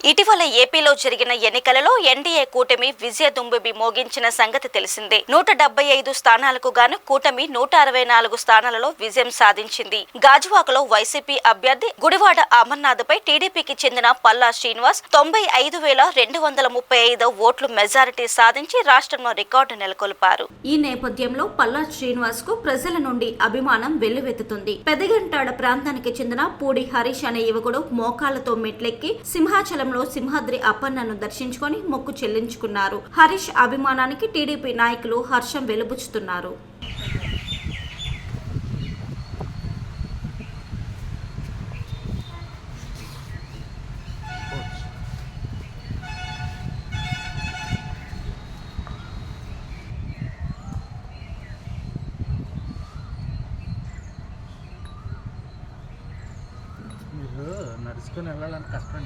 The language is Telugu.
ఇటీవల ఏపీలో జరిగిన ఎన్నికలలో ఎన్డీఏ కూటమి విజయ దుంబిబి మోగించిన సంగతి తెలిసిందే. 175 స్థానాలకు గాను కూటమి 164 స్థానాలలో విజయం సాధించింది. గాజువాకలో వైసీపీ అభ్యర్థి గుడివాడ అమర్నాథ్పై టీడీపీకి చెందిన పల్లా శ్రీనివాస్ 95,235 ఓట్లు మెజారిటీ సాధించి రాష్ట్రంలో రికార్డు నెలకొల్పారు. ఈ నేపథ్యంలో పల్లా శ్రీనివాస్ కు ప్రజల నుండి అభిమానం వెల్లువెత్తుతుంది. పెదగంటాడ ప్రాంతానికి చెందిన పూడి హరీష్ అనే యువకుడు మోకాళ్లతో మెట్లెక్కి సింహాచలం సింహాద్రి అప్పన్నను దర్శించుకొని మొక్కు చెల్లించుకున్నారు. హరీష్ అభిమానానికి టీడీపీ నాయకులు హర్షం వెలుబుచ్చుతున్నారు. మీరు నడుచుకొని వెళ్ళాలని కష్టం.